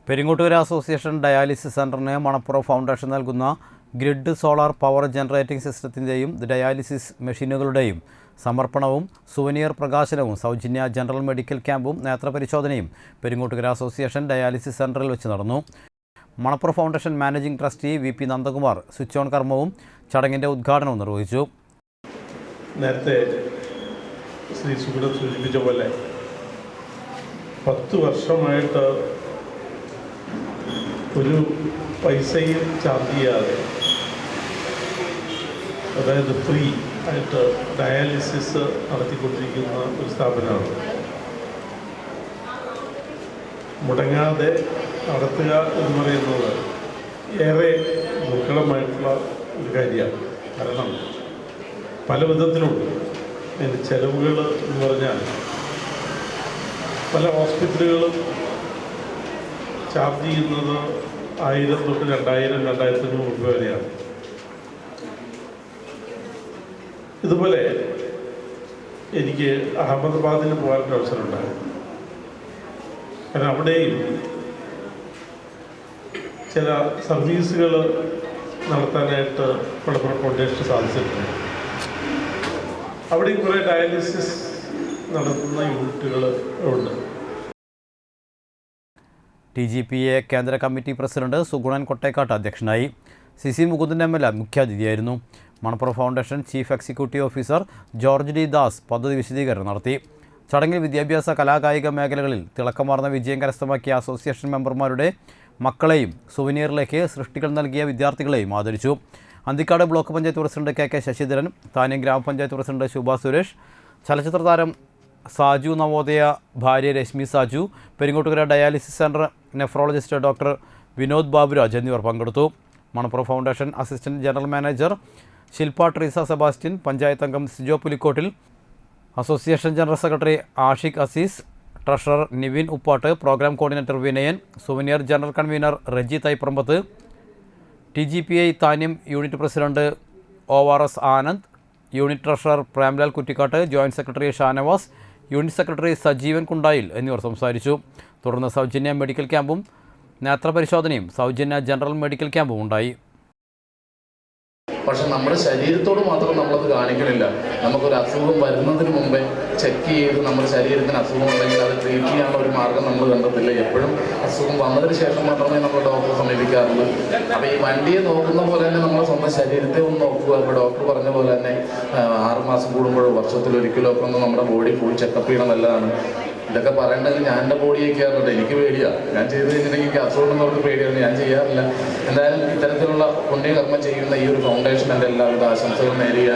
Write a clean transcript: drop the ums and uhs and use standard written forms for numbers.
Peringottukara association dialysis സെൻ്ററിന് Manappuram foundation നൽകുന്ന grid solar power generating സിസ്റ്റത്തിൻ്റെയും ഡയാലിസിസ് മെഷീനുകളുടെയും സമർപ്പണവും സുവനിയർ പ്രകാശനവും സൗജന്യ ജനറൽ മെഡിക്കൽ ക്യാമ്പും നേത്രപരിശോധനയും പെരിങ്ങോട്ടുകര അസോസിയേഷൻ ഡയാലിസിസ് സെൻ്ററിൽ വെച്ച് നടന്നു. Manappuram Foundation managing trustee V P Nandakumar switch on കർമ്മവും ചടങ്ങിൻ്റെ ഉദ്ഘാടനവും നിർവഹിച്ചു. നേരത്തെ ശ്രീ സുഗതൻ സൂചിപ്പിച്ച പോലെ 10 വർഷമായിട്ട് ഒരു പൈസയും ചാർജ് ചെയ്യാതെ, അതായത് ഫ്രീ ആയിട്ട് ഡയാലിസിസ് നടത്തിക്കൊണ്ടിരിക്കുന്ന ഒരു സ്ഥാപനമാണ്. മുടങ്ങാതെ നടത്തുക എന്ന് പറയുന്നത് ഏറെ ദുർഘടമായിട്ടുള്ള ഒരു കാര്യമാണ്. കാരണം പല വിധത്തിലുണ്ട്. അതിൻ്റെ ചെലവുകൾ എന്ന് പറഞ്ഞാൽ പല ഹോസ്പിറ്റലുകളും ചാർജ് ചെയ്യുന്നത് 1000 തൊട്ട് 2000, 2500 രൂപ വരെയാണ്. ഇതുപോലെ എനിക്ക് അഹമ്മദാബാദിൽ പോകാനൊരു അവസരമുണ്ടായിരുന്നു. കാരണം അവിടെയും ചില സർവീസുകൾ നടത്താനായിട്ട് മണപ്പുറം ഫൗണ്ടേഷൻ സാധിച്ചിട്ടുണ്ട്. അവിടെയും കുറേ ഡയാലിസിസ് നടത്തുന്ന യൂണിറ്റുകൾ ഉണ്ട്. TGPA കേന്ദ്ര കമ്മിറ്റി പ്രസിഡന്റ് സുഗുണൻ കൊട്ടേക്കാട്ട് അധ്യക്ഷനായി. CC മുകുന്ദൻ ML മുഖ്യാതിഥിയായിരുന്നു. Manappuram foundation chief executive officer George D Das പദ്ധതി വിശദീകരണം നടത്തി. ചടങ്ങിൽ വിദ്യാഭ്യാസ കലാകായിക മേഖലകളിൽ തിളക്കമാർന്ന വിജയം കരസ്ഥമാക്കിയ അസോസിയേഷൻ മെമ്പർമാരുടെ മക്കളെയും സുവനീറിലേക്ക് സൃഷ്ടികൾ നൽകിയ വിദ്യാർത്ഥികളെയും ആദരിച്ചു. Anthikkad block panchayat president KK Sasidharan, Thanyam ഗ്രാമപഞ്ചായത്ത് പ്രസിഡന്റ് ശുഭ സുരേഷ്, ചലച്ചിത്ര താരം സാജു നവോദയ ഭാര്യ Reshmi Saju, Peringottukara dialysis centre nephrologist doctor Vinod Baburaj എന്നിവർ പങ്കെടുത്തു. Manappuram foundation assistant general manager Shilpa Treesa Sebastian, panchayat അംഗം Sijo Pulikkottil, association general secretary Ashiq Azeez, treasurer Nivin Uppat, programme coordinator Vinayan, souvenir general convener Reji Thaiprambath, TGPA Thanyam unit president ORS Anand, unit treasurer Premlal Kuttikkat, joint secretary Shanavas, unit secretary Sajeevan Kundayil എന്നിവർ സംസാരിച്ചു. തുടർന്ന് സൗജന്യ മെഡിക്കൽ ക്യാമ്പും നേത്രപരിശോധനയും സൗജന്യ ജനറൽ മെഡിക്കൽ ക്യാമ്പും ഉണ്ടായി. പക്ഷെ നമ്മുടെ ശരീരത്തോട് മാത്രം നമ്മളത് കാണിക്കണില്ല. നമുക്കൊരു അസുഖം വരുന്നതിന് മുമ്പേ ചെക്ക് ചെയ്ത് നമ്മുടെ ശരീരത്തിന് അസുഖം ഉണ്ടെങ്കിൽ അത് ട്രീറ്റ് ചെയ്യാനുള്ള ഒരു മാർഗം നമ്മൾ കണ്ടെത്തില്ല. എപ്പോഴും അസുഖം വന്നതിന് ശേഷം മാത്രമേ നമ്മൾ ഡോക്ടറെ സമീപിക്കാറുള്ളൂ. അപ്പോൾ ഈ വണ്ടിയെ നോക്കുന്ന പോലെ തന്നെ നമ്മുടെ സ്വന്തം ശരീരത്തെ ഒന്ന് നോക്കുക. ഇപ്പോൾ ഡോക്ടർ പറഞ്ഞ പോലെ തന്നെ 6 മാസം കൂടുമ്പോഴോ വർഷത്തിലൊരിക്കലോ ഒക്കെ ഒന്ന് നമ്മുടെ ബോഡി ഫുൾ ചെക്കപ്പ് ചെയ്യണം നല്ലതാണ്. ഇതൊക്കെ പറയണ്ടെങ്കിൽ ഞാൻ എൻ്റെ ബോഡിയൊക്കെ ആറുണ്ട്. എനിക്ക് പേടിയാണ്. ഞാൻ ചെയ്ത് കഴിഞ്ഞിട്ടുണ്ടെങ്കിൽ എനിക്ക് അസുഖം എന്നവർക്ക് പേടിയാണ്. ഞാൻ ചെയ്യാറില്ല. എന്തായാലും ഇത്തരത്തിലുള്ള പുണ്യകർമ്മം ചെയ്യുന്ന ഈ ഒരു ഫൗണ്ടേഷൻ എൻ്റെ എല്ലാവിധ ആശംസകളും നേരുക.